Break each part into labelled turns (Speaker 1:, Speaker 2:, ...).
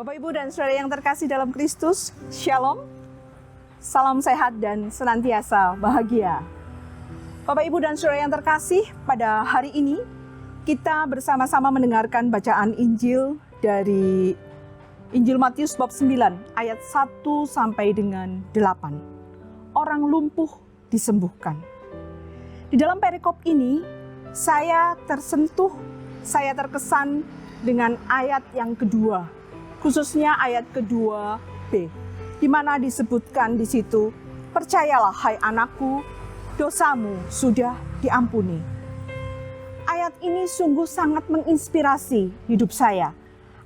Speaker 1: Bapak, Ibu, dan Saudara yang terkasih dalam Kristus, Shalom, salam sehat dan senantiasa bahagia. Bapak, Ibu, dan Saudara yang terkasih, pada hari ini kita bersama-sama mendengarkan bacaan Injil dari Injil Matius bab 9 ayat 1 sampai dengan 8. Orang lumpuh disembuhkan. Di dalam perikop ini saya tersentuh, saya terkesan dengan ayat yang kedua, khususnya ayat kedua B, di mana disebutkan di situ, percayalah hai anakku, dosamu sudah diampuni. Ayat ini sungguh sangat menginspirasi hidup saya.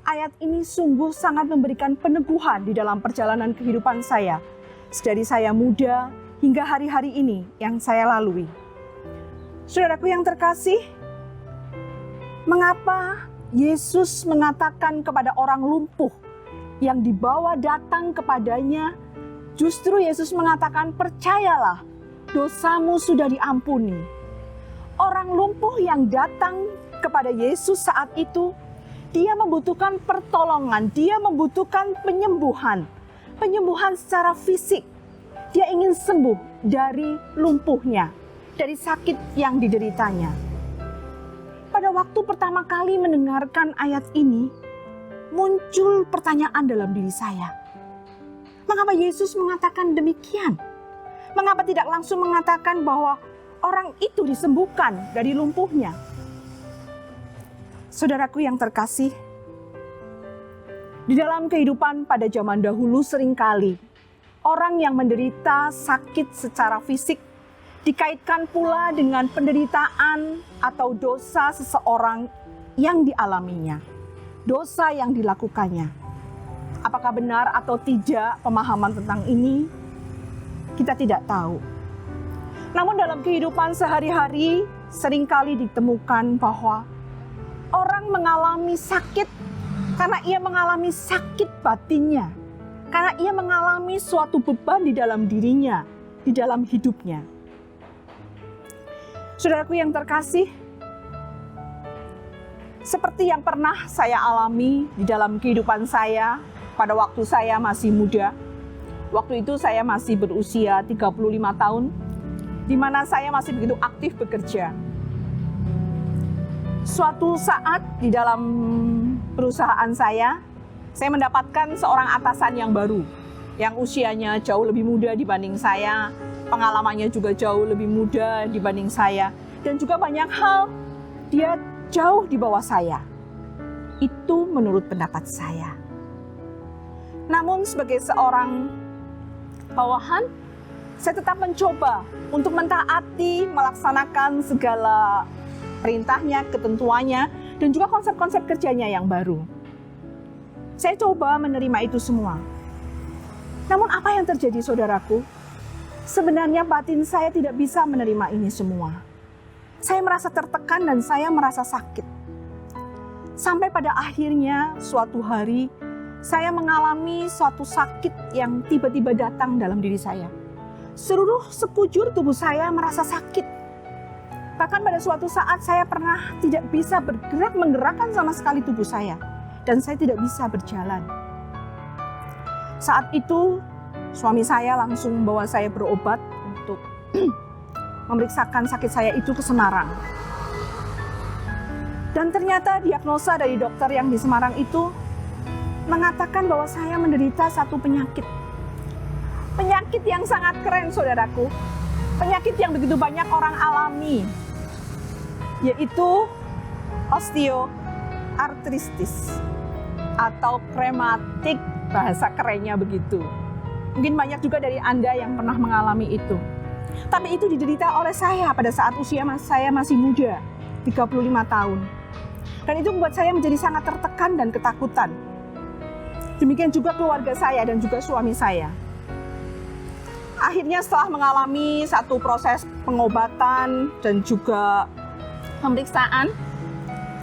Speaker 1: Ayat ini sungguh sangat memberikan peneguhan di dalam perjalanan kehidupan saya, dari saya muda hingga hari-hari ini yang saya lalui. Saudaraku yang terkasih, mengapa Yesus mengatakan kepada orang lumpuh yang dibawa datang kepadanya, justru Yesus mengatakan, percayalah, dosamu sudah diampuni. Orang lumpuh yang datang kepada Yesus saat itu, dia membutuhkan pertolongan, dia membutuhkan penyembuhan secara fisik. Dia ingin sembuh dari lumpuhnya, dari sakit yang dideritanya. Pada waktu pertama kali mendengarkan ayat ini, muncul pertanyaan dalam diri saya. Mengapa Yesus mengatakan demikian? Mengapa tidak langsung mengatakan bahwa orang itu disembuhkan dari lumpuhnya? Saudaraku yang terkasih, di dalam kehidupan pada zaman dahulu seringkali orang yang menderita sakit secara fisik dikaitkan pula dengan penderitaan atau dosa seseorang yang dialaminya, dosa yang dilakukannya. Apakah benar atau tidak pemahaman tentang ini? Kita tidak tahu. Namun dalam kehidupan sehari-hari seringkali ditemukan bahwa orang mengalami sakit karena ia mengalami sakit batinnya, karena ia mengalami suatu beban di dalam dirinya, di dalam hidupnya. Saudaraku yang terkasih, seperti yang pernah saya alami di dalam kehidupan saya pada waktu saya masih muda. Waktu itu saya masih berusia 35 tahun, di mana saya masih begitu aktif bekerja. Suatu saat di dalam perusahaan saya mendapatkan seorang atasan yang baru, yang usianya jauh lebih muda dibanding saya, pengalamannya juga jauh lebih muda dibanding saya, dan juga banyak hal dia jauh di bawah saya. Itu menurut pendapat saya. Namun sebagai seorang bawahan, saya tetap mencoba untuk mentaati, melaksanakan segala perintahnya, ketentuannya, dan juga konsep-konsep kerjanya yang baru. Saya coba menerima itu semua. Namun apa yang terjadi, saudaraku? Sebenarnya batin saya tidak bisa menerima ini semua. Saya merasa tertekan dan saya merasa sakit. Sampai pada akhirnya suatu hari saya mengalami suatu sakit yang tiba-tiba datang dalam diri saya. Seluruh sekujur tubuh saya merasa sakit. Bahkan pada suatu saat saya pernah tidak bisa bergerak, menggerakkan sama sekali tubuh saya. Dan saya tidak bisa berjalan. Saat itu suami saya langsung membawa saya berobat untuk memeriksakan sakit saya itu ke Semarang. Dan ternyata diagnosa dari dokter yang di Semarang itu mengatakan bahwa saya menderita satu penyakit. Penyakit yang sangat keren, saudaraku. Penyakit yang begitu banyak orang alami, yaitu osteoartritis atau rematik, bahasa kerennya begitu. Mungkin banyak juga dari Anda yang pernah mengalami itu. Tapi itu diderita oleh saya pada saat usia saya masih muda, 35 tahun. Dan itu membuat saya menjadi sangat tertekan dan ketakutan. Demikian juga keluarga saya dan juga suami saya. Akhirnya setelah mengalami satu proses pengobatan dan juga pemeriksaan,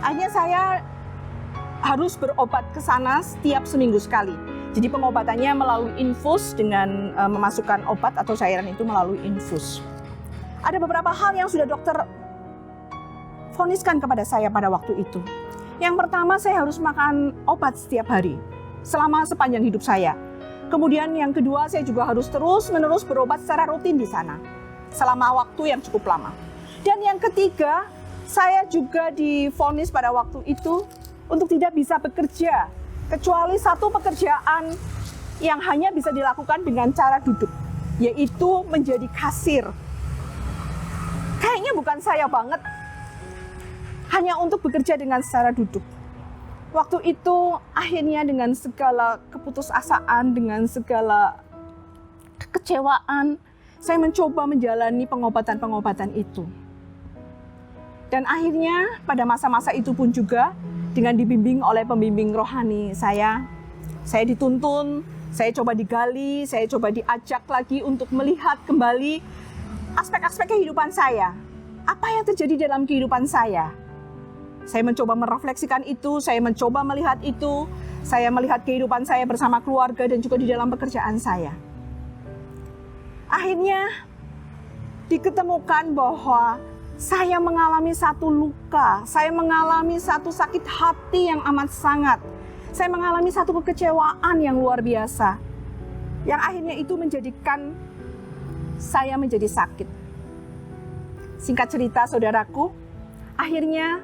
Speaker 1: akhirnya saya harus berobat ke sana setiap seminggu sekali. Jadi pengobatannya melalui infus dengan memasukkan obat atau cairan itu melalui infus. Ada beberapa hal yang sudah dokter voniskan kepada saya pada waktu itu. Yang pertama, saya harus makan obat setiap hari. selama sepanjang hidup saya. Kemudian yang kedua, saya juga harus terus-menerus berobat secara rutin di sana selama waktu yang cukup lama. Dan yang ketiga, saya juga divonis pada waktu itu untuk tidak bisa bekerja, kecuali satu pekerjaan yang hanya bisa dilakukan dengan cara duduk, yaitu menjadi kasir. Kayaknya bukan saya banget, hanya untuk bekerja dengan secara duduk. Waktu itu akhirnya dengan segala keputusasaan, dengan segala kekecewaan, saya mencoba menjalani pengobatan-pengobatan itu. Dan akhirnya pada masa-masa itu pun juga dengan dibimbing oleh pembimbing rohani saya dituntun, saya coba digali, saya coba diajak lagi untuk melihat kembali aspek-aspek kehidupan saya. Apa yang terjadi dalam kehidupan saya? Saya mencoba merefleksikan itu, saya mencoba melihat itu, saya melihat kehidupan saya bersama keluarga dan juga di dalam pekerjaan saya. Akhirnya diketemukan bahwa saya mengalami satu luka, saya mengalami satu sakit hati yang amat sangat, saya mengalami satu kekecewaan yang luar biasa, yang akhirnya itu menjadikan saya menjadi sakit. Singkat cerita saudaraku, akhirnya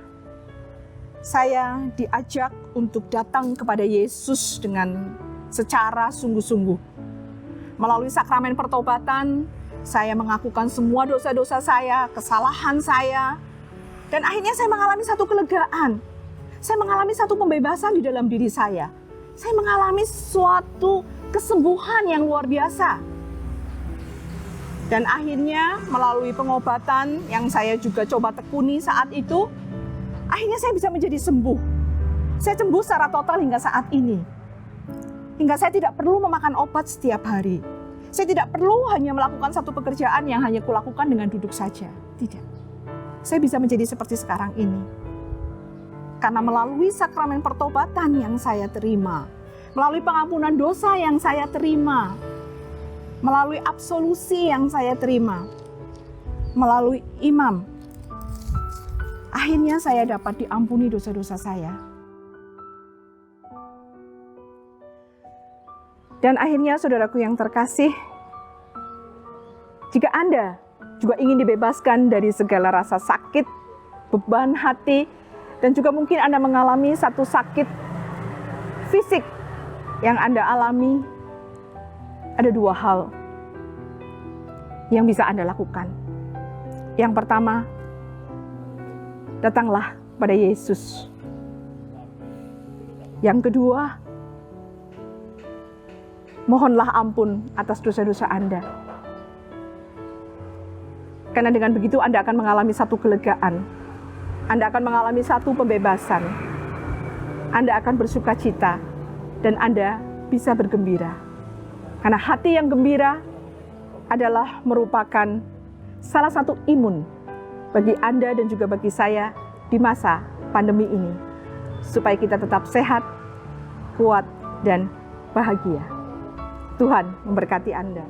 Speaker 1: saya diajak untuk datang kepada Yesus dengan secara sungguh-sungguh. Melalui sakramen pertobatan, saya mengakukan semua dosa-dosa saya, kesalahan saya. Dan akhirnya saya mengalami satu kelegaan. Saya mengalami satu pembebasan di dalam diri saya. Saya mengalami suatu kesembuhan yang luar biasa. Dan akhirnya melalui pengobatan yang saya juga coba tekuni saat itu, akhirnya saya bisa menjadi sembuh. Saya sembuh secara total hingga saat ini. Hingga saya tidak perlu memakan obat setiap hari. Saya tidak perlu hanya melakukan satu pekerjaan yang hanya kulakukan dengan duduk saja. Tidak. Saya bisa menjadi seperti sekarang ini. Karena melalui sakramen pertobatan yang saya terima, melalui pengampunan dosa yang saya terima, melalui absolusi yang saya terima, melalui imam, akhirnya saya dapat diampuni dosa-dosa saya. Dan akhirnya saudaraku yang terkasih, jika Anda juga ingin dibebaskan dari segala rasa sakit, beban hati, dan juga mungkin Anda mengalami satu sakit fisik yang Anda alami, ada dua hal yang bisa Anda lakukan. Yang pertama, datanglah pada Yesus. Yang kedua, mohonlah ampun atas dosa-dosa Anda. Karena dengan begitu Anda akan mengalami satu kelegaan. Anda akan mengalami satu pembebasan. Anda akan bersuka cita dan Anda bisa bergembira. Karena hati yang gembira adalah merupakan salah satu imun bagi Anda dan juga bagi saya di masa pandemi ini. Supaya kita tetap sehat, kuat, dan bahagia. Tuhan memberkati Anda.